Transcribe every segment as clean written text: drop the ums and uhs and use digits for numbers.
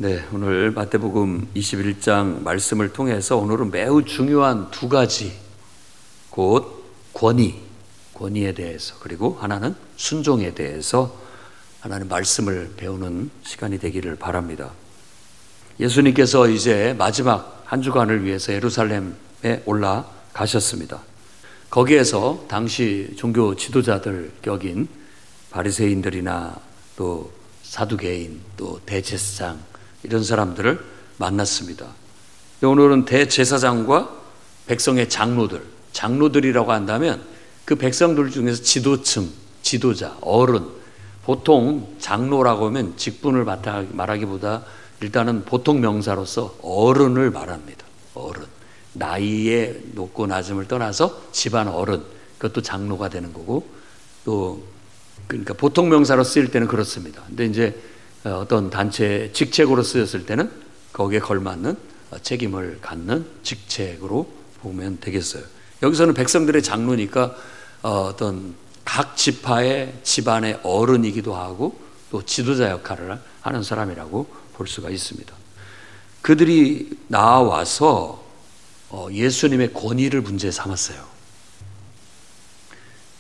네, 오늘 마태복음 21장 말씀을 통해서 오늘은 매우 중요한 두 가지, 곧 권위에 대해서, 그리고 하나는 순종에 대해서 하나님 말씀을 배우는 시간이 되기를 바랍니다. 예수님께서 이제 마지막 한 주간을 위해서 예루살렘에 올라가셨습니다. 거기에서 당시 종교 지도자들 격인 바리새인들이나 또 사두개인, 또 대제사장 이런 사람들을 만났습니다. 오늘은 대제사장과 백성의 장로들이라고 한다면 그 백성들 중에서 지도층, 지도자, 어른, 보통 장로라고 하면 직분을 말하기보다 일단은 보통 명사로서 어른을 말합니다. 어른. 나이의 높고 낮음을 떠나서 집안 어른, 그것도 장로가 되는 거고, 또 그러니까 보통 명사로 쓰일 때는 그렇습니다. 근데 이제 어떤 단체 직책으로 쓰였을 때는 거기에 걸맞는 책임을 갖는 직책으로 보면 되겠어요. 여기서는 백성들의 장로니까 어떤 각 지파의 집안의 어른이기도 하고 또 지도자 역할을 하는 사람이라고 볼 수가 있습니다. 그들이 나와서 예수님의 권위를 문제 삼았어요.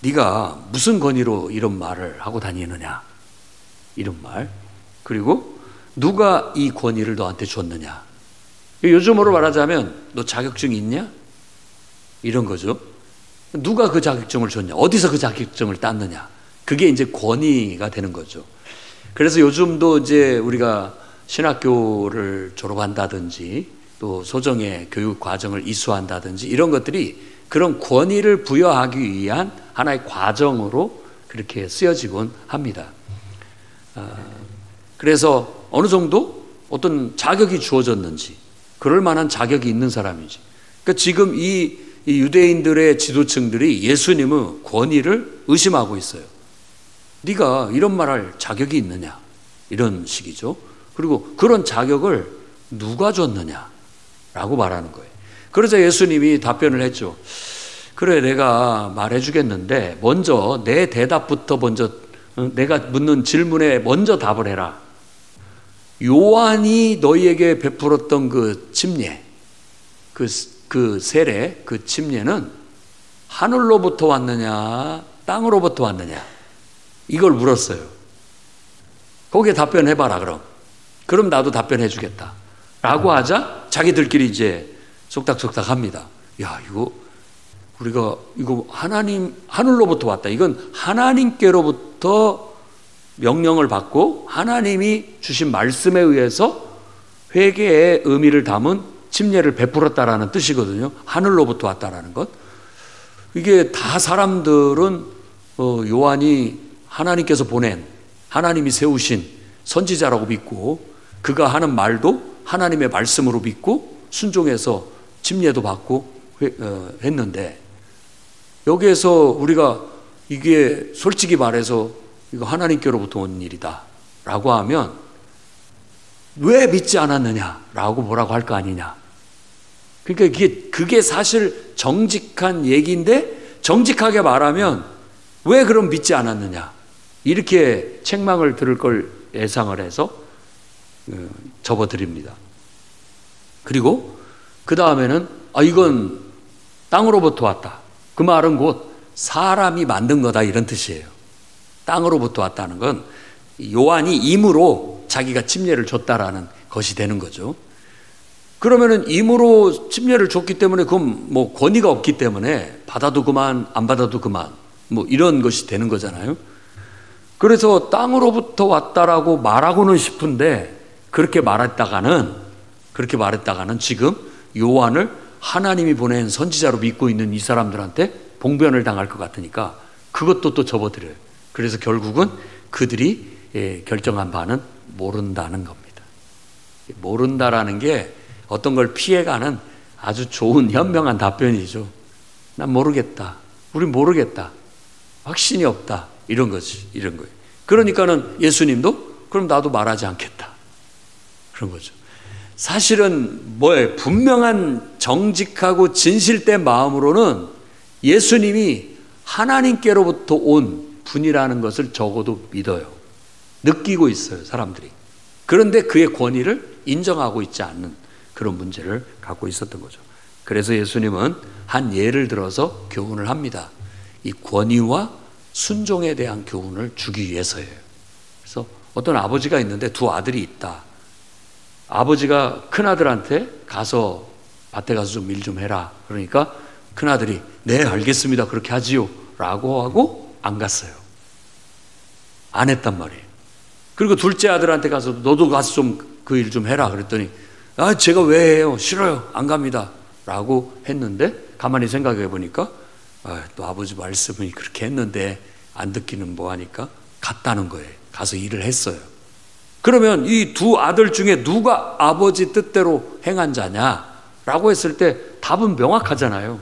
네가 무슨 권위로 이런 말을 하고 다니느냐, 이런 말. 그리고 누가 이 권위를 너한테 줬느냐. 요즘으로 말하자면 너 자격증이 있냐? 이런 거죠. 누가 그 자격증을 줬냐? 어디서 그 자격증을 땄느냐? 그게 이제 권위가 되는 거죠. 그래서 요즘도 이제 우리가 신학교를 졸업한다든지 또 소정의 교육 과정을 이수한다든지 이런 것들이 그런 권위를 부여하기 위한 하나의 과정으로 그렇게 쓰여지곤 합니다. 그래서 어느 정도 어떤 자격이 주어졌는지, 그럴 만한 자격이 있는 사람인지. 그러니까 지금 이 유대인들의 지도층들이 예수님의 권위를 의심하고 있어요. 네가 이런 말할 자격이 있느냐, 이런 식이죠. 그리고 그런 자격을 누가 줬느냐라고 말하는 거예요. 그러자 예수님이 답변을 했죠. 그래, 내가 말해주겠는데 먼저 내 대답부터 내가 묻는 질문에 먼저 답을 해라. 요한이 너희에게 베풀었던 그 침례, 그 세례, 그 침례는 하늘로부터 왔느냐, 땅으로부터 왔느냐, 이걸 물었어요. 거기에 답변해봐라. 그럼 나도 답변해주겠다 라고 하자 자기들끼리 이제 속닥속닥 합니다. 야, 이거 하늘로부터 왔다. 이건 하나님께로부터 명령을 받고 하나님이 주신 말씀에 의해서 회개의 의미를 담은 침례를 베풀었다라는 뜻이거든요. 하늘로부터 왔다라는 것. 이게 다 사람들은 요한이 하나님께서 보낸, 하나님이 세우신 선지자라고 믿고 그가 하는 말도 하나님의 말씀으로 믿고 순종해서 침례도 받고 했는데, 여기에서 우리가 이게 솔직히 말해서 이거 하나님께로부터 온 일이다 라고 하면 왜 믿지 않았느냐 라고 뭐라고 할 거 아니냐. 그러니까 그게 사실 정직한 얘기인데, 정직하게 말하면 왜 그럼 믿지 않았느냐, 이렇게 책망을 들을 걸 예상을 해서 접어드립니다. 그리고 그 다음에는 이건 땅으로부터 왔다. 그 말은 곧 사람이 만든 거다, 이런 뜻이에요. 땅으로부터 왔다는 건 요한이 임으로 자기가 침례를 줬다라는 것이 되는 거죠. 그러면은 임으로 침례를 줬기 때문에 그건 뭐 권위가 없기 때문에 받아도 그만, 안 받아도 그만, 뭐 이런 것이 되는 거잖아요. 그래서 땅으로부터 왔다라고 말하고는 싶은데 그렇게 말했다가는 지금 요한을 하나님이 보낸 선지자로 믿고 있는 이 사람들한테 봉변을 당할 것 같으니까 그것도 또 접어드려요. 그래서 결국은 그들이 결정한 바는 모른다는 겁니다. 모른다라는 게 어떤 걸 피해가는 아주 좋은 현명한 답변이죠. 난 모르겠다. 우린 모르겠다. 확신이 없다. 이런 거예요. 그러니까는 예수님도 그럼 나도 말하지 않겠다. 그런 거죠. 사실은 분명한 정직하고 진실된 마음으로는 예수님이 하나님께로부터 온 분이라는 것을 적어도 믿어요. 느끼고 있어요, 사람들이. 그런데 그의 권위를 인정하고 있지 않는 그런 문제를 갖고 있었던 거죠. 그래서 예수님은 한 예를 들어서 교훈을 합니다. 이 권위와 순종에 대한 교훈을 주기 위해서예요. 그래서 어떤 아버지가 있는데 두 아들이 있다. 아버지가 큰아들한테 가서 밭에 가서 좀 일 좀 해라. 그러니까 큰아들이 네 알겠습니다 그렇게 하지요 라고 하고 안 갔어요. 안 했단 말이에요. 그리고 둘째 아들한테 가서 너도 가서 좀 그 일 좀 해라 그랬더니 아 제가 왜 해요? 싫어요. 안 갑니다 라고 했는데 가만히 생각해 보니까 또 아버지 말씀이 그렇게 했는데 안 듣기는 뭐하니까 갔다는 거예요. 가서 일을 했어요. 그러면 이 두 아들 중에 누가 아버지 뜻대로 행한 자냐라고 했을 때 답은 명확하잖아요.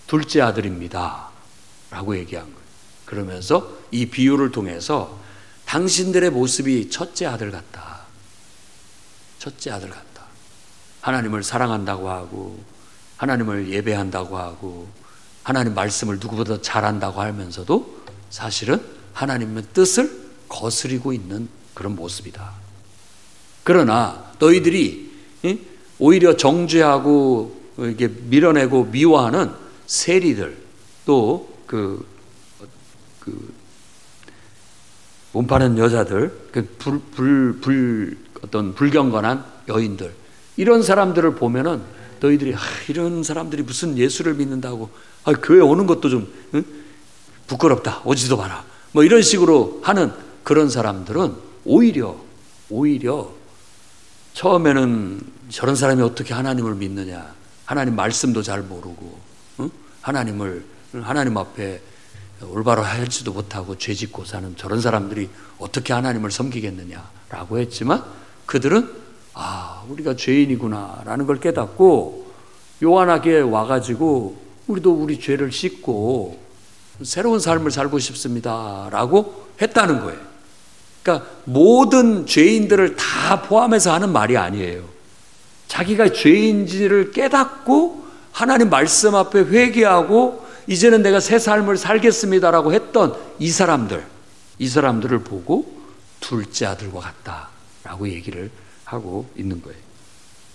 둘째 아들입니다 라고 얘기한 거예요. 그러면서 이 비유를 통해서 당신들의 모습이 첫째 아들 같다. 첫째 아들 같다. 하나님을 사랑한다고 하고 하나님을 예배한다고 하고 하나님 말씀을 누구보다 잘한다고 하면서도 사실은 하나님의 뜻을 거스리고 있는 그런 모습이다. 그러나 너희들이 오히려 정죄하고 이렇게 밀어내고 미워하는 세리들 또 몸파는 여자들, 어떤 불경건한 여인들 이런 사람들을 보면은 너희들이 이런 사람들이 무슨 예수를 믿는다고 교회 오는 것도 좀 부끄럽다 오지도 마라 뭐 이런 식으로 하는 그런 사람들은 오히려 처음에는 저런 사람이 어떻게 하나님을 믿느냐 하나님 말씀도 잘 모르고 하나님 앞에 올바로 할지도 못하고 죄짓고 사는 저런 사람들이 어떻게 하나님을 섬기겠느냐라고 했지만 그들은 우리가 죄인이구나 라는 걸 깨닫고 요한에게 와가지고 우리도 우리 죄를 씻고 새로운 삶을 살고 싶습니다 라고 했다는 거예요. 그러니까 모든 죄인들을 다 포함해서 하는 말이 아니에요. 자기가 죄인지를 깨닫고 하나님 말씀 앞에 회개하고 이제는 내가 새 삶을 살겠습니다라고 했던 이 사람들을 보고 둘째 아들과 같다라고 얘기를 하고 있는 거예요.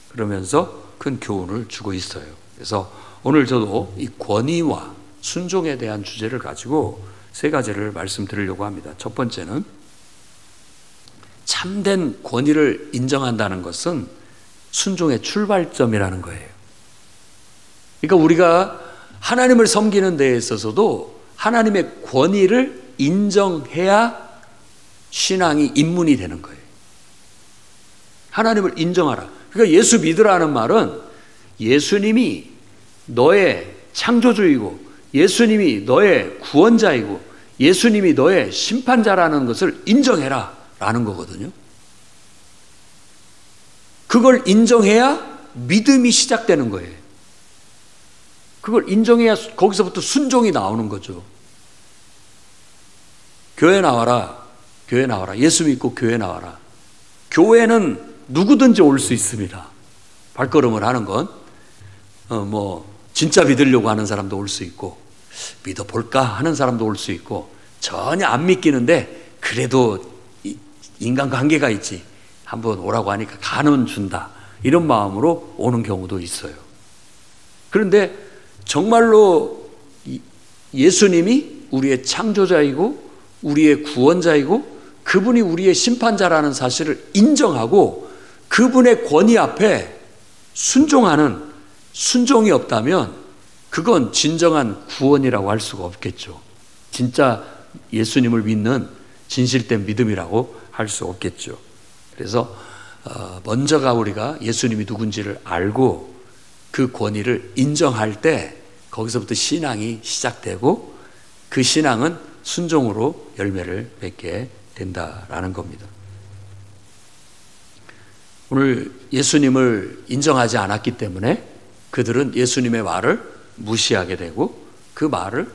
그러면서 큰 교훈을 주고 있어요. 그래서 오늘 저도 이 권위와 순종에 대한 주제를 가지고 세 가지를 말씀드리려고 합니다. 첫 번째는 참된 권위를 인정한다는 것은 순종의 출발점이라는 거예요. 그러니까 우리가 하나님을 섬기는 데에 있어서도 하나님의 권위를 인정해야 신앙이 입문이 되는 거예요. 하나님을 인정하라. 그러니까 예수 믿으라는 말은 예수님이 너의 창조주이고 예수님이 너의 구원자이고 예수님이 너의 심판자라는 것을 인정해라 라는 거거든요. 그걸 인정해야 믿음이 시작되는 거예요. 그걸 인정해야 거기서부터 순종이 나오는 거죠. 교회 나와라. 교회 나와라. 예수 믿고 교회 나와라. 교회는 누구든지 올 수 있습니다. 발걸음을 하는 건 진짜 믿으려고 하는 사람도 올 수 있고 믿어볼까 하는 사람도 올 수 있고 전혀 안 믿기는데 그래도 인간관계가 있지 한번 오라고 하니까 가는 준다 이런 마음으로 오는 경우도 있어요. 그런데 정말로 예수님이 우리의 창조자이고 우리의 구원자이고 그분이 우리의 심판자라는 사실을 인정하고 그분의 권위 앞에 순종하는 순종이 없다면 그건 진정한 구원이라고 할 수가 없겠죠. 진짜 예수님을 믿는 진실된 믿음이라고 할 수 없겠죠. 그래서 먼저가 우리가 예수님이 누군지를 알고 그 권위를 인정할 때 거기서부터 신앙이 시작되고 그 신앙은 순종으로 열매를 맺게 된다라는 겁니다. 오늘 예수님을 인정하지 않았기 때문에 그들은 예수님의 말을 무시하게 되고 그 말을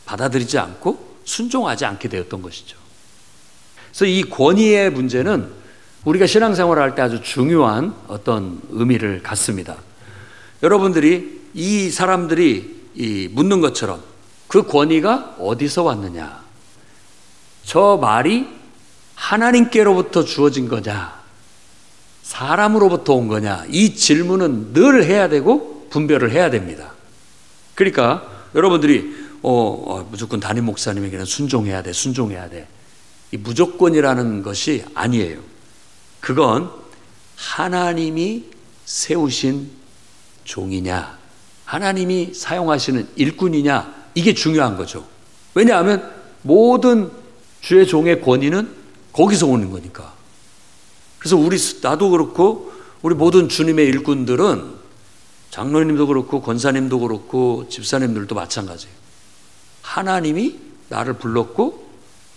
받아들이지 않고 순종하지 않게 되었던 것이죠. 그래서 이 권위의 문제는 우리가 신앙생활을 할 때 아주 중요한 어떤 의미를 갖습니다. 여러분들이 이 사람들이 묻는 것처럼 그 권위가 어디서 왔느냐? 저 말이 하나님께로부터 주어진 거냐? 사람으로부터 온 거냐? 이 질문은 늘 해야 되고 분별을 해야 됩니다. 그러니까 여러분들이 무조건 담임 목사님에게는 순종해야 돼, 순종해야 돼. 이 무조건이라는 것이 아니에요. 그건 하나님이 세우신 종이냐, 하나님이 사용하시는 일꾼이냐, 이게 중요한 거죠. 왜냐하면 모든 주의 종의 권위는 거기서 오는 거니까. 그래서 나도 그렇고 우리 모든 주님의 일꾼들은 장로님도 그렇고 권사님도 그렇고 집사님들도 마찬가지예요. 하나님이 나를 불렀고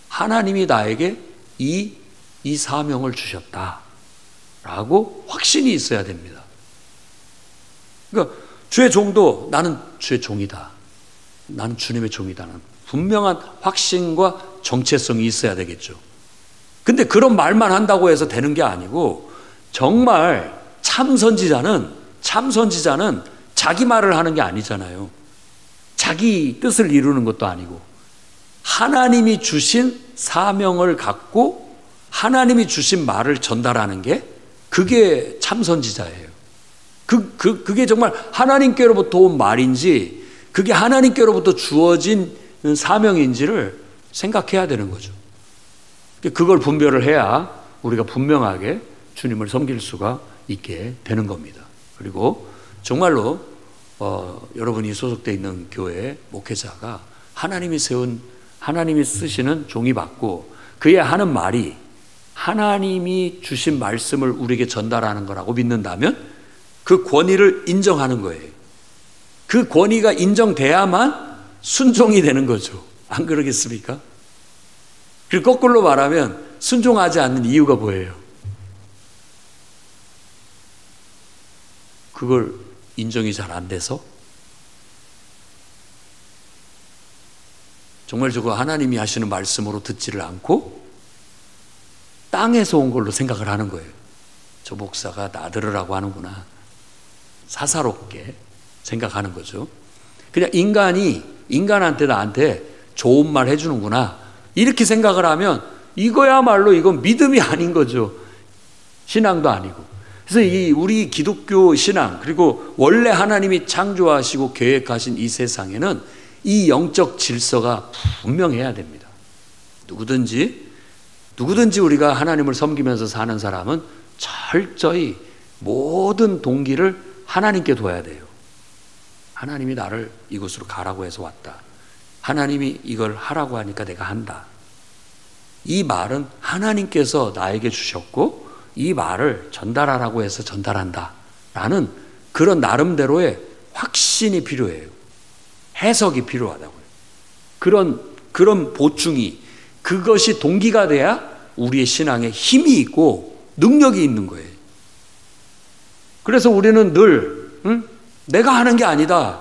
하나님이 나에게 이 사명을 주셨다라고 확신이 있어야 됩니다. 그러니까 주의 종도 나는 주의 종이다, 나는 주님의 종이다는 분명한 확신과 정체성이 있어야 되겠죠. 근데 그런 말만 한다고 해서 되는 게 아니고, 정말 참 선지자는 자기 말을 하는 게 아니잖아요. 자기 뜻을 이루는 것도 아니고 하나님이 주신 사명을 갖고 하나님이 주신 말을 전달하는 게 그게 참 선지자예요. 그게 정말 하나님께로부터 온 말인지 그게 하나님께로부터 주어진 사명인지를 생각해야 되는 거죠. 그걸 분별을 해야 우리가 분명하게 주님을 섬길 수가 있게 되는 겁니다. 그리고 정말로 여러분이 소속되어 있는 교회 목회자가 하나님이 쓰시는 종이 받고 그의 하는 말이 하나님이 주신 말씀을 우리에게 전달하는 거라고 믿는다면 그 권위를 인정하는 거예요. 그 권위가 인정돼야만 순종이 되는 거죠. 안 그러겠습니까? 그리고 거꾸로 말하면 순종하지 않는 이유가 뭐예요? 그걸 인정이 잘 안 돼서? 정말 저거 하나님이 하시는 말씀으로 듣지를 않고 땅에서 온 걸로 생각을 하는 거예요. 저 목사가 나 들으라고 하는구나. 사사롭게 생각하는 거죠. 그냥 인간한테 나한테 좋은 말 해주는구나, 이렇게 생각을 하면 이거야말로 이건 믿음이 아닌 거죠. 신앙도 아니고. 그래서 우리 기독교 신앙, 그리고 원래 하나님이 창조하시고 계획하신 이 세상에는 이 영적 질서가 분명해야 됩니다. 누구든지 우리가 하나님을 섬기면서 사는 사람은 철저히 모든 동기를 하나님께 둬야 돼요. 하나님이 나를 이곳으로 가라고 해서 왔다. 하나님이 이걸 하라고 하니까 내가 한다. 이 말은 하나님께서 나에게 주셨고 이 말을 전달하라고 해서 전달한다 라는 그런 나름대로의 확신이 필요해요. 해석이 필요하다고요. 그런 보충이, 그것이 동기가 돼야 우리의 신앙에 힘이 있고 능력이 있는 거예요. 그래서 우리는 늘 내가 하는 게 아니다,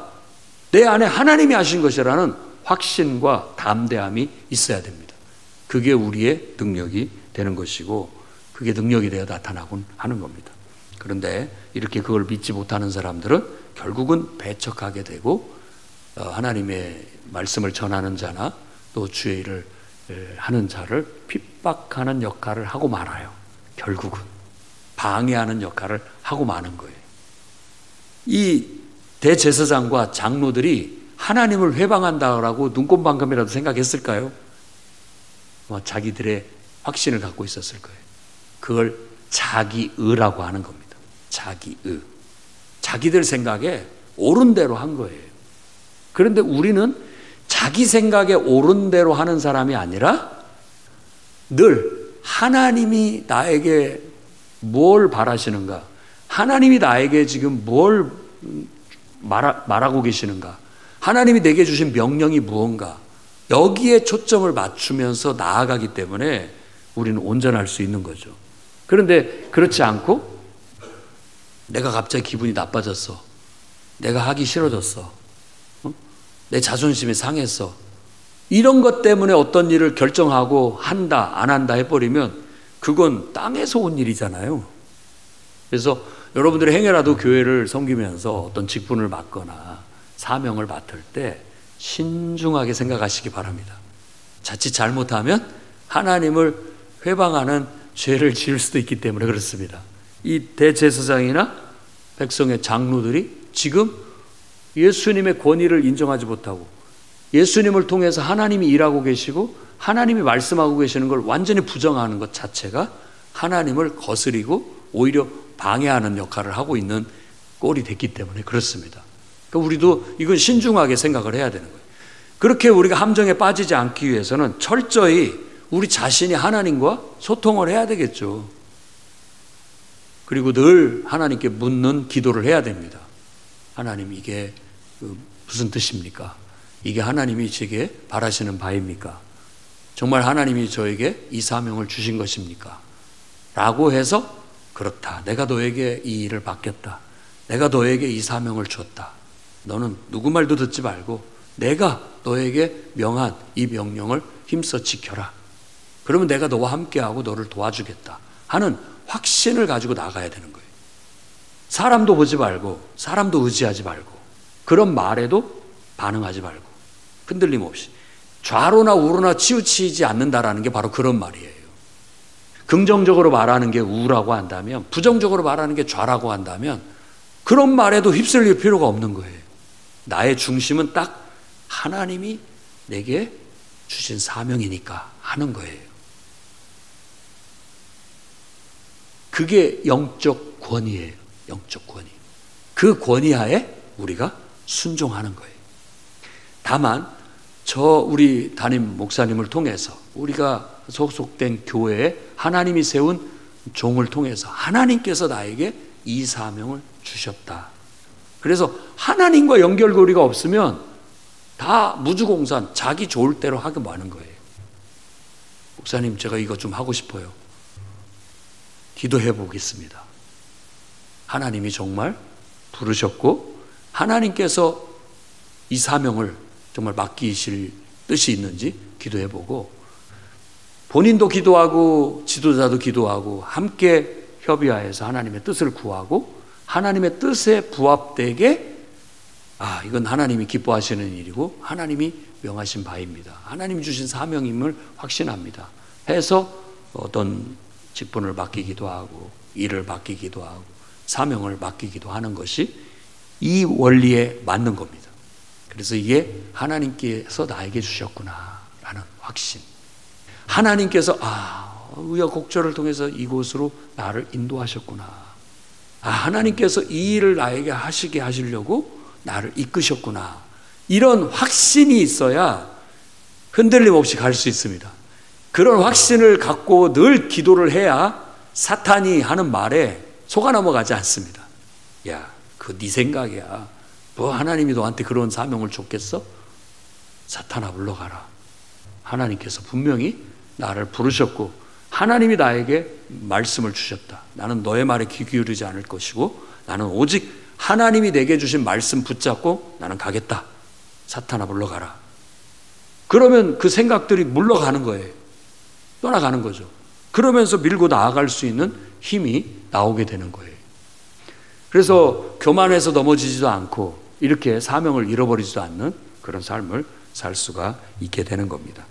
내 안에 하나님이 하신 것이라는 확신과 담대함이 있어야 됩니다. 그게 우리의 능력이 되는 것이고 그게 능력이 되어 나타나곤 하는 겁니다. 그런데 이렇게 그걸 믿지 못하는 사람들은 결국은 배척하게 되고 하나님의 말씀을 전하는 자나 또 주의 일을 하는 자를 핍박하는 역할을 하고 말아요. 결국은 방해하는 역할을 하고 마는 거예요. 이 대제사장과 장로들이 하나님을 회방한다라고 눈꽃만큼이라도 생각했을까요? 자기들의 확신을 갖고 있었을 거예요. 그걸 자기의라고 하는 겁니다. 자기의. 자기들 생각에 옳은 대로 한 거예요. 그런데 우리는 자기 생각에 옳은 대로 하는 사람이 아니라 늘 하나님이 나에게 뭘 바라시는가, 하나님이 나에게 지금 뭘 말하고 계시는가, 하나님이 내게 주신 명령이 무언가, 여기에 초점을 맞추면서 나아가기 때문에 우리는 온전할 수 있는 거죠. 그런데 그렇지 않고 내가 갑자기 기분이 나빠졌어, 내가 하기 싫어졌어, 내 자존심이 상했어, 이런 것 때문에 어떤 일을 결정하고 한다 안 한다 해버리면 그건 땅에서 온 일이잖아요. 그래서 여러분들의 행여라도 교회를 섬기면서 어떤 직분을 맡거나 사명을 맡을 때 신중하게 생각하시기 바랍니다. 자칫 잘못하면 하나님을 회방하는 죄를 지을 수도 있기 때문에 그렇습니다. 이 대제사장이나 백성의 장로들이 지금 예수님의 권위를 인정하지 못하고 예수님을 통해서 하나님이 일하고 계시고 하나님이 말씀하고 계시는 걸 완전히 부정하는 것 자체가 하나님을 거스리고 오히려 방해하는 역할을 하고 있는 꼴이 됐기 때문에 그렇습니다. 그러니까 우리도 이건 신중하게 생각을 해야 되는 거예요. 그렇게 우리가 함정에 빠지지 않기 위해서는 철저히 우리 자신이 하나님과 소통을 해야 되겠죠. 그리고 늘 하나님께 묻는 기도를 해야 됩니다. 하나님, 이게 무슨 뜻입니까? 이게 하나님이 제게 바라시는 바입니까? 정말 하나님이 저에게 이 사명을 주신 것입니까? 라고 해서 그렇다. 내가 너에게 이 일을 맡겼다. 내가 너에게 이 사명을 줬다. 너는 누구 말도 듣지 말고 내가 너에게 명한 이 명령을 힘써 지켜라. 그러면 내가 너와 함께하고 너를 도와주겠다 하는 확신을 가지고 나가야 되는 거예요. 사람도 보지 말고 사람도 의지하지 말고 그런 말에도 반응하지 말고 흔들림 없이 좌로나 우로나 치우치지 않는다라는 게 바로 그런 말이에요. 긍정적으로 말하는 게 우라고 한다면 부정적으로 말하는 게 좌라고 한다면 그런 말에도 휩쓸릴 필요가 없는 거예요. 나의 중심은 딱 하나님이 내게 주신 사명이니까 하는 거예요. 그게 영적 권위예요. 영적 권위. 그 권위하에 우리가 순종하는 거예요. 다만 우리 담임 목사님을 통해서 우리가 소속된 교회에 하나님이 세운 종을 통해서 하나님께서 나에게 이 사명을 주셨다. 그래서 하나님과 연결고리가 없으면 다 무주공산 자기 좋을 대로 하게 많은 거예요. 목사님, 제가 이거 좀 하고 싶어요. 기도해 보겠습니다. 하나님이 정말 부르셨고 하나님께서 이 사명을 정말 맡기실 뜻이 있는지 기도해 보고 본인도 기도하고 지도자도 기도하고 함께 협의하여서 하나님의 뜻을 구하고 하나님의 뜻에 부합되게 이건 하나님이 기뻐하시는 일이고 하나님이 명하신 바입니다. 하나님이 주신 사명임을 확신합니다. 해서 어떤 직분을 맡기기도 하고 일을 맡기기도 하고 사명을 맡기기도 하는 것이 이 원리에 맞는 겁니다. 그래서 이게 하나님께서 나에게 주셨구나라는 확신. 하나님께서 우여곡절을 통해서 이곳으로 나를 인도하셨구나. 하나님께서 이 일을 나에게 하시게 하시려고 나를 이끄셨구나. 이런 확신이 있어야 흔들림 없이 갈 수 있습니다. 그런 확신을 갖고 늘 기도를 해야 사탄이 하는 말에 속아 넘어가지 않습니다. 야, 그거 네 생각이야. 뭐 하나님이 너한테 그런 사명을 줬겠어? 사탄아 물러가라. 하나님께서 분명히 나를 부르셨고 하나님이 나에게 말씀을 주셨다. 나는 너의 말에 귀 기울이지 않을 것이고 나는 오직 하나님이 내게 주신 말씀 붙잡고 나는 가겠다. 사탄아 물러가라. 그러면 그 생각들이 물러가는 거예요. 떠나가는 거죠. 그러면서 밀고 나아갈 수 있는 힘이 나오게 되는 거예요. 그래서 교만해서 넘어지지도 않고 이렇게 사명을 잃어버리지도 않는 그런 삶을 살 수가 있게 되는 겁니다.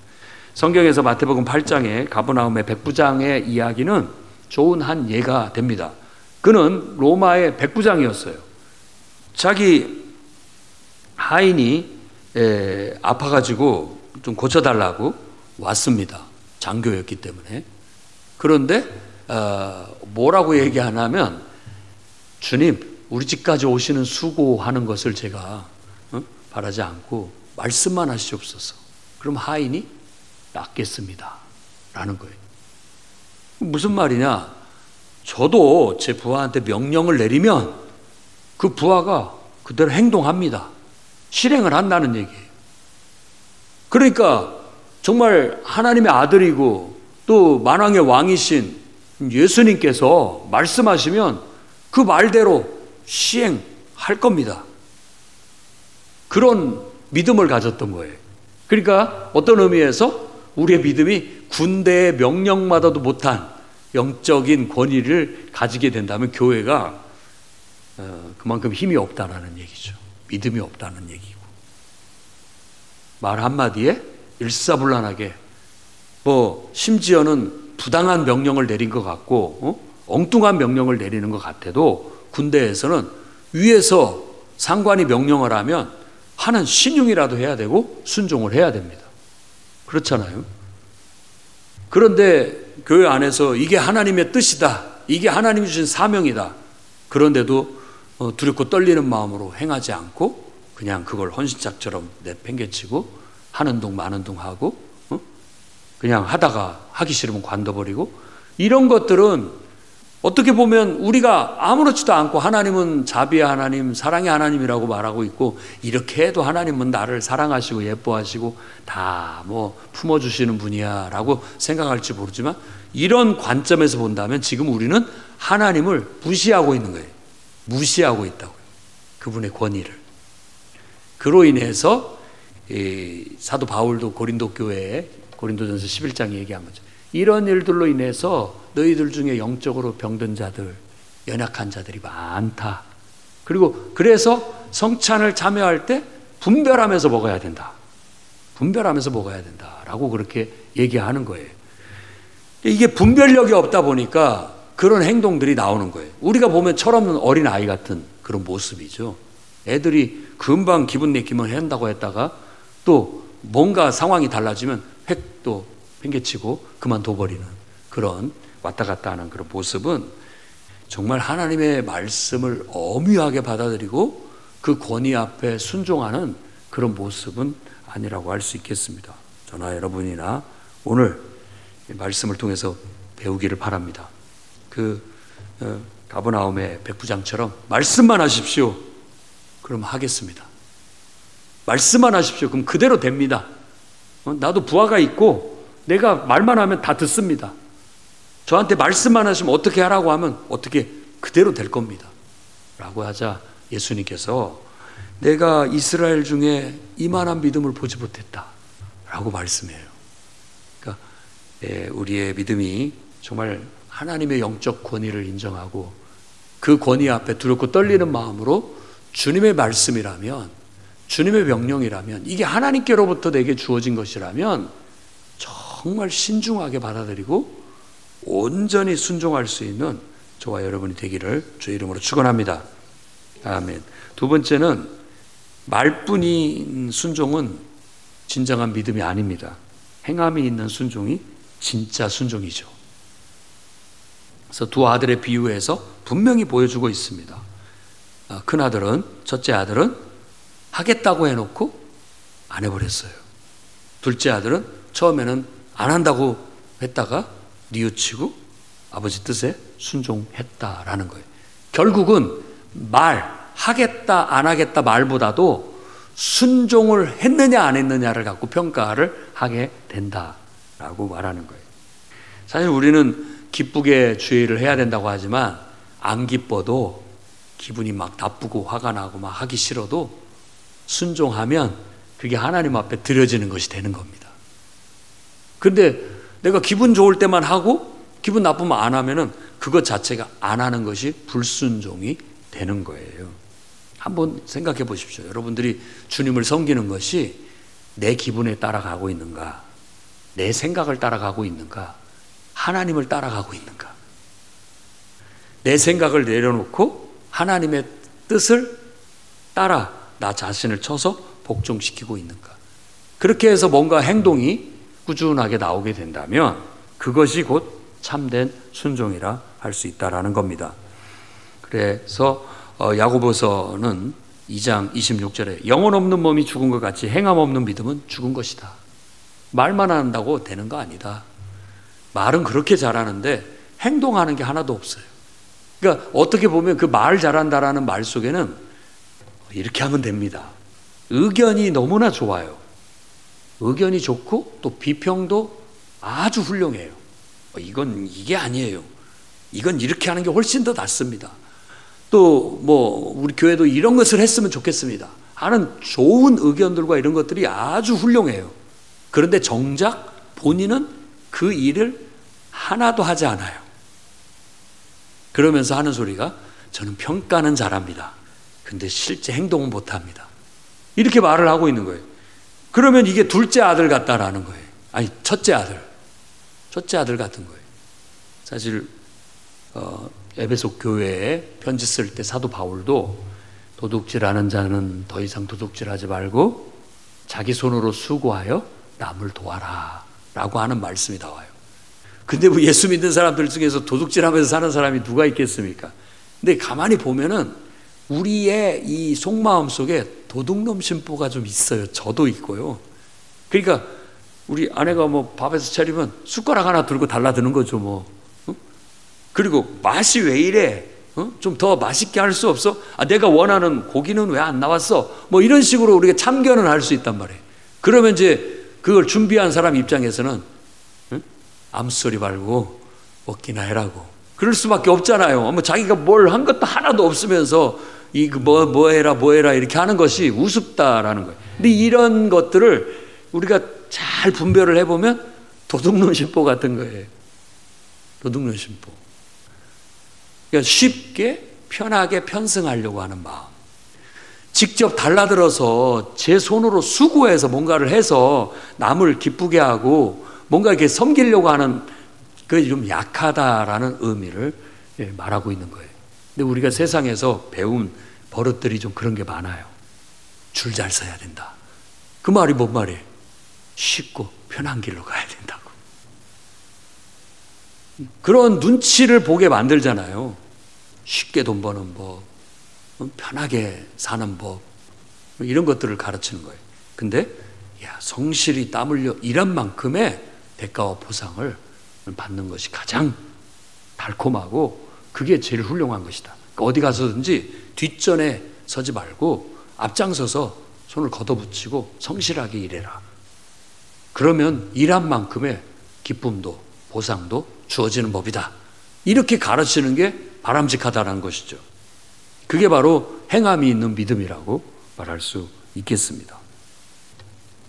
성경에서 마태복음 8장에 가버나움의 백부장의 이야기는 좋은 한 예가 됩니다. 그는 로마의 백부장이었어요. 자기 하인이 아파가지고 좀 고쳐달라고 왔습니다. 장교였기 때문에. 그런데 뭐라고 얘기하냐면 주님, 우리 집까지 오시는 수고하는 것을 제가 바라지 않고 말씀만 하시옵소서. 그럼 하인이 낫겠습니다 라는 거예요. 무슨 말이냐? 저도 제 부하한테 명령을 내리면 그 부하가 그대로 행동합니다. 실행을 한다는 얘기예요. 그러니까 정말 하나님의 아들이고 또 만왕의 왕이신 예수님께서 말씀하시면 그 말대로 시행할 겁니다. 그런 믿음을 가졌던 거예요. 그러니까 어떤 의미에서 우리의 믿음이 군대의 명령마다도 못한 영적인 권위를 가지게 된다면 교회가 그만큼 힘이 없다라는 얘기죠. 믿음이 없다는 얘기고. 말 한마디에 일사불란하게 심지어는 부당한 명령을 내린 것 같고 엉뚱한 명령을 내리는 것 같아도 군대에서는 위에서 상관이 명령을 하면 하는 신용이라도 해야 되고 순종을 해야 됩니다. 그렇잖아요. 그런데 교회 안에서 이게 하나님의 뜻이다, 이게 하나님이 주신 사명이다, 그런데도 두렵고 떨리는 마음으로 행하지 않고 그냥 그걸 헌신짝처럼 내팽개치고 하는 둥 마는 둥 하고 그냥 하다가 하기 싫으면 관둬버리고, 이런 것들은 어떻게 보면 우리가 아무렇지도 않고 하나님은 자비의 하나님, 사랑의 하나님이라고 말하고 있고, 이렇게 해도 하나님은 나를 사랑하시고 예뻐하시고 다 뭐 품어주시는 분이야 라고 생각할지 모르지만, 이런 관점에서 본다면 지금 우리는 하나님을 무시하고 있는 거예요. 무시하고 있다고요. 그분의 권위를. 그로 인해서 사도 바울도 고린도 교회에 고린도전서 11장에 얘기한 거죠. 이런 일들로 인해서 너희들 중에 영적으로 병든 자들, 연약한 자들이 많다. 그리고 그래서 성찬을 참여할 때 분별하면서 먹어야 된다. 분별하면서 먹어야 된다라고 그렇게 얘기하는 거예요. 이게 분별력이 없다 보니까 그런 행동들이 나오는 거예요. 우리가 보면 철없는 어린 아이 같은 그런 모습이죠. 애들이 금방 기분 내키면 한다고 했다가 또 뭔가 상황이 달라지면 획 또 팽개치고 그만둬버리는 그런 왔다 갔다 하는 그런 모습은 정말 하나님의 말씀을 엄유하게 받아들이고 그 권위 앞에 순종하는 그런 모습은 아니라고 할 수 있겠습니다. 저나 여러분이나 오늘 말씀을 통해서 배우기를 바랍니다. 가버나움의 백부장처럼 말씀만 하십시오. 그럼 하겠습니다. 말씀만 하십시오. 그럼 그대로 됩니다. 나도 부하가 있고 내가 말만 하면 다 듣습니다. 저한테 말씀만 하시면 어떻게 하라고 하면 어떻게 그대로 될 겁니다 라고 하자 예수님께서 내가 이스라엘 중에 이만한 믿음을 보지 못했다 라고 말씀해요. 그러니까 우리의 믿음이 정말 하나님의 영적 권위를 인정하고 그 권위 앞에 두렵고 떨리는 마음으로 주님의 말씀이라면, 주님의 명령이라면, 이게 하나님께로부터 내게 주어진 것이라면 정말 신중하게 받아들이고 온전히 순종할 수 있는 저와 여러분이 되기를 주의 이름으로 축원합니다. 아멘. 두 번째는 말뿐인 순종은 진정한 믿음이 아닙니다. 행함이 있는 순종이 진짜 순종이죠. 그래서 두 아들의 비유에서 분명히 보여주고 있습니다. 큰 아들은, 첫째 아들은 하겠다고 해놓고 안 해버렸어요. 둘째 아들은 처음에는 안 한다고 했다가 뉘우치고 아버지 뜻에 순종했다라는 거예요. 결국은 하겠다 안 하겠다 말보다도 순종을 했느냐 안 했느냐를 갖고 평가를 하게 된다라고 말하는 거예요. 사실 우리는 기쁘게 주의를 해야 된다고 하지만 안 기뻐도 기분이 막 나쁘고 화가 나고 막 하기 싫어도 순종하면 그게 하나님 앞에 드려지는 것이 되는 겁니다. 근데 내가 기분 좋을 때만 하고 기분 나쁘면 안 하면은 그것 자체가 안 하는 것이 불순종이 되는 거예요. 한번 생각해 보십시오. 여러분들이 주님을 섬기는 것이 내 기분에 따라가고 있는가, 내 생각을 따라가고 있는가, 하나님을 따라가고 있는가. 내 생각을 내려놓고 하나님의 뜻을 따라 나 자신을 쳐서 복종시키고 있는가. 그렇게 해서 뭔가 행동이 꾸준하게 나오게 된다면 그것이 곧 참된 순종이라 할 수 있다라는 겁니다. 그래서 야고보서는 2장 26절에 영혼 없는 몸이 죽은 것 같이 행함 없는 믿음은 죽은 것이다. 말만 한다고 되는 거 아니다. 말은 그렇게 잘하는데 행동하는 게 하나도 없어요. 그러니까 어떻게 보면 그 말 잘한다라는 말 속에는 이렇게 하면 됩니다. 의견이 너무나 좋아요. 의견이 좋고 또 비평도 아주 훌륭해요. 이게 아니에요. 이건 이렇게 하는 게 훨씬 더 낫습니다. 또 우리 교회도 이런 것을 했으면 좋겠습니다 하는 좋은 의견들과 이런 것들이 아주 훌륭해요. 그런데 정작 본인은 그 일을 하나도 하지 않아요. 그러면서 하는 소리가 저는 평가는 잘합니다. 근데 실제 행동은 못합니다. 이렇게 말을 하고 있는 거예요. 그러면 이게 둘째 아들 같다라는 거예요. 아니 첫째 아들 같은 거예요. 사실 에베소 교회에 편지 쓸 때 사도 바울도 도둑질하는 자는 더 이상 도둑질하지 말고 자기 손으로 수고하여 남을 도와라 라고 하는 말씀이 나와요. 근데 뭐 예수 믿는 사람들 중에서 도둑질하면서 사는 사람이 누가 있겠습니까? 근데 가만히 보면은 우리의 이 속마음 속에 도둑놈 심보가 좀 있어요. 저도 있고요. 그러니까 우리 아내가 뭐 밥에서 차리면 숟가락 하나 들고 달라드는 거죠 뭐. 그리고 맛이 왜 이래? 좀 더 맛있게 할 수 없어? 내가 원하는 고기는 왜 안 나왔어? 뭐 이런 식으로 우리가 참견을 할 수 있단 말이에요. 그러면 이제 그걸 준비한 사람 입장에서는 아무 소리 말고 먹기나 해라고. 그럴 수밖에 없잖아요. 뭐 자기가 뭘 한 것도 하나도 없으면서 뭐 해라 이렇게 하는 것이 우습다라는 거예요. 근데 이런 것들을 우리가 잘 분별을 해보면 도둑놈 심보 같은 거예요. 도둑놈 심보. 그러니까 쉽게 편하게 편승하려고 하는 마음. 직접 달라들어서 제 손으로 수고해서 뭔가를 해서 남을 기쁘게 하고 뭔가 이렇게 섬기려고 하는 그게 좀 약하다라는 의미를 말하고 있는 거예요. 근데 우리가 세상에서 배운 버릇들이 좀 그런 게 많아요. 줄 잘 서야 된다. 그 말이 뭔 말이에요? 쉽고 편한 길로 가야 된다고. 그런 눈치를 보게 만들잖아요. 쉽게 돈 버는 법, 편하게 사는 법, 이런 것들을 가르치는 거예요. 근데 성실히 땀 흘려 일한 만큼의 대가와 보상을 받는 것이 가장 달콤하고 그게 제일 훌륭한 것이다. 그러니까 어디 가서든지 뒷전에 서지 말고 앞장서서 손을 걷어붙이고 성실하게 일해라. 그러면 일한 만큼의 기쁨도 보상도 주어지는 법이다. 이렇게 가르치는 게 바람직하다는 것이죠. 그게 바로 행함이 있는 믿음이라고 말할 수 있겠습니다.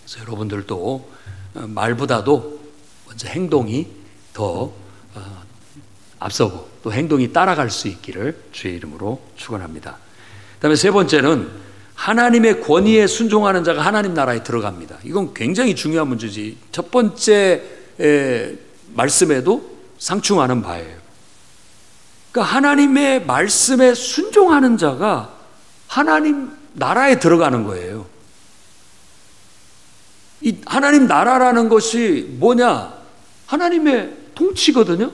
그래서 여러분들도 말보다도 먼저 행동이 더 앞서고 또 행동이 따라갈 수 있기를 주의 이름으로 축원합니다. 그다음에 세 번째는 하나님의 권위에 순종하는 자가 하나님 나라에 들어갑니다. 이건 굉장히 중요한 문제지. 첫 번째 말씀에도 상충하는 바예요. 그러니까 하나님의 말씀에 순종하는 자가 하나님 나라에 들어가는 거예요. 이 하나님 나라라는 것이 뭐냐? 하나님의 통치거든요.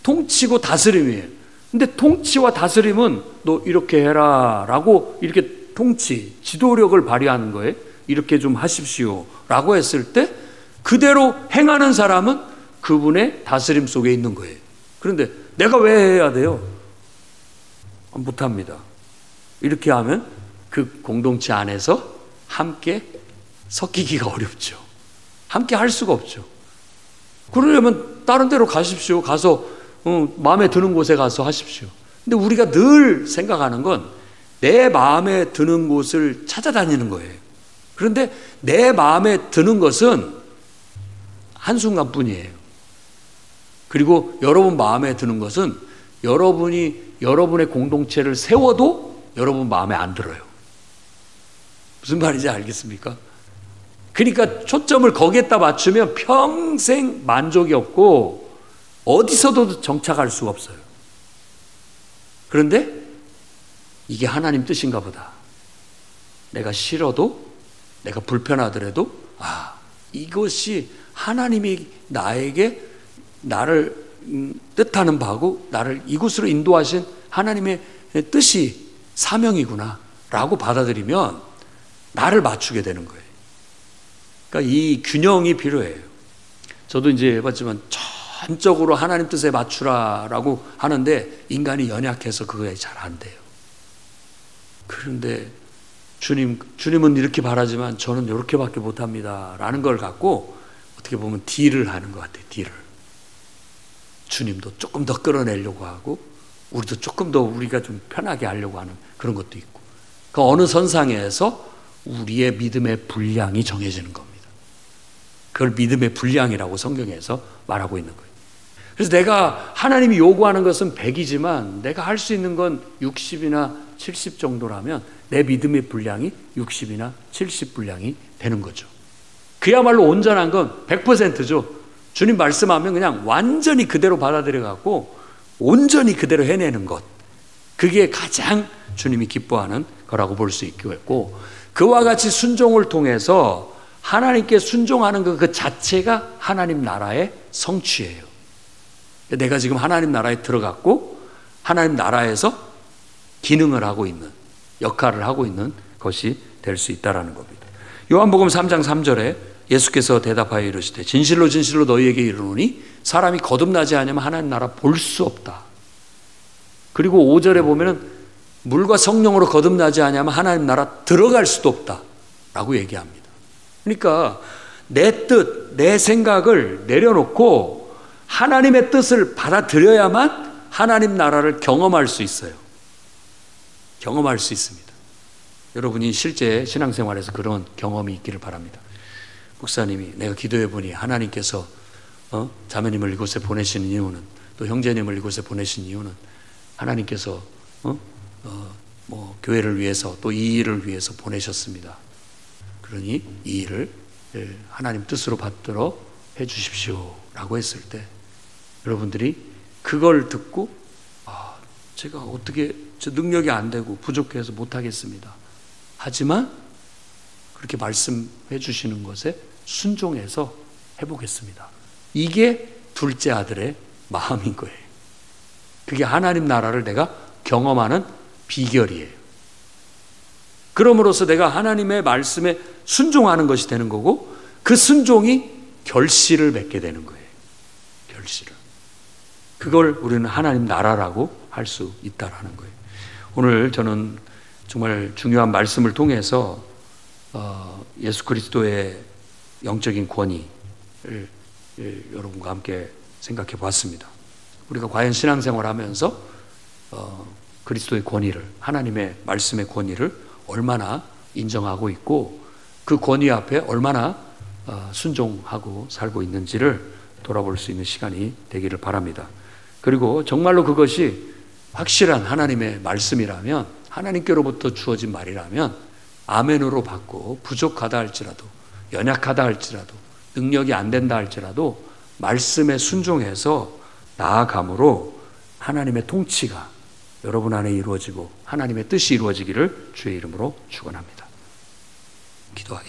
통치고 다스림이에요. 근데 통치와 다스림은 너 이렇게 해라 라고 이렇게 통치, 지도력을 발휘하는 거예요. 이렇게 좀 하십시오 라고 했을 때 그대로 행하는 사람은 그분의 다스림 속에 있는 거예요. 그런데 내가 왜 해야 돼요? 못합니다. 이렇게 하면 그 공동체 안에서 함께 섞이기가 어렵죠. 함께 할 수가 없죠. 그러려면 다른 데로 가십시오. 가서 마음에 드는 곳에 가서 하십시오. 근데 우리가 늘 생각하는 건 내 마음에 드는 곳을 찾아다니는 거예요. 그런데 내 마음에 드는 것은 한순간뿐이에요. 그리고 여러분 마음에 드는 것은 여러분이 여러분의 공동체를 세워도 여러분 마음에 안 들어요. 무슨 말인지 알겠습니까? 그러니까 초점을 거기에다 맞추면 평생 만족이 없고 어디서도 정착할 수가 없어요. 그런데 이게 하나님 뜻인가 보다. 내가 싫어도 내가 불편하더라도 이것이 하나님이 나에게 나를 뜻하는 바고 나를 이곳으로 인도하신 하나님의 뜻이 사명이구나 라고 받아들이면 나를 맞추게 되는 거예요. 그러니까 이 균형이 필요해요. 저도 이제 해봤지만 전적으로 하나님 뜻에 맞추라라고 하는데 인간이 연약해서 그게 잘 안 돼요. 그런데 주님은 이렇게 바라지만 저는 이렇게밖에 못합니다 라는 걸 갖고 어떻게 보면 딜을 하는 것 같아요. 딜을. 주님도 조금 더 끌어내려고 하고 우리도 조금 더 우리가 좀 편하게 하려고 하는 그런 것도 있고 그 어느 선상에서 우리의 믿음의 분량이 정해지는 겁니다. 그걸 믿음의 분량이라고 성경에서 말하고 있는 거예요. 그래서 내가 하나님이 요구하는 것은 100이지만 내가 할 수 있는 건 60이나 70 정도라면 내 믿음의 분량이 60이나 70 분량이 되는 거죠. 그야말로 온전한 건 100%죠. 주님 말씀하면 그냥 완전히 그대로 받아들여 갖고 온전히 그대로 해내는 것, 그게 가장 주님이 기뻐하는 거라고 볼 수 있겠고, 그와 같이 순종을 통해서 하나님께 순종하는 그 자체가 하나님 나라의 성취예요. 내가 지금 하나님 나라에 들어갔고 하나님 나라에서 기능을 하고 있는, 역할을 하고 있는 것이 될 수 있다는 겁니다. 요한복음 3장 3절에 예수께서 대답하여 이르시되 진실로 진실로 너희에게 이르노니 사람이 거듭나지 않으면 하나님 나라 볼 수 없다. 그리고 5절에 보면은 물과 성령으로 거듭나지 않으면 하나님 나라 들어갈 수도 없다 라고 얘기합니다. 그러니까 내 뜻, 내 생각을 내려놓고 하나님의 뜻을 받아들여야만 하나님 나라를 경험할 수 있어요. 경험할 수 있습니다. 여러분이 실제 신앙생활에서 그런 경험이 있기를 바랍니다. 목사님이 내가 기도해 보니 하나님께서 자매님을 이곳에 보내신 이유는, 또 형제님을 이곳에 보내신 이유는 하나님께서 교회를 위해서 또 이 일을 위해서 보내셨습니다. 그러니 이 일을 하나님 뜻으로 받들어 해 주십시오 라고 했을 때 여러분들이 그걸 듣고 제가 어떻게, 저 능력이 안 되고 부족해서 못하겠습니다. 하지만 그렇게 말씀해 주시는 것에 순종해서 해보겠습니다. 이게 둘째 아들의 마음인 거예요. 그게 하나님 나라를 내가 경험하는 비결이에요. 그럼으로써 내가 하나님의 말씀에 순종하는 것이 되는 거고, 그 순종이 결실을 맺게 되는 거예요. 결실을. 그걸 우리는 하나님 나라라고 할 수 있다라는 거예요. 오늘 저는 정말 중요한 말씀을 통해서 예수 그리스도의 영적인 권위를 여러분과 함께 생각해 보았습니다. 우리가 과연 신앙생활 하면서 그리스도의 권위를, 하나님의 말씀의 권위를 얼마나 인정하고 있고 그 권위 앞에 얼마나 순종하고 살고 있는지를 돌아볼 수 있는 시간이 되기를 바랍니다. 그리고 정말로 그것이 확실한 하나님의 말씀이라면, 하나님께로부터 주어진 말이라면 아멘으로 받고, 부족하다 할지라도, 연약하다 할지라도, 능력이 안 된다 할지라도 말씀에 순종해서 나아감으로 하나님의 통치가 여러분 안에 이루어지고 하나님의 뜻이 이루어지기를 주의 이름으로 축원합니다. 기도하겠습니다.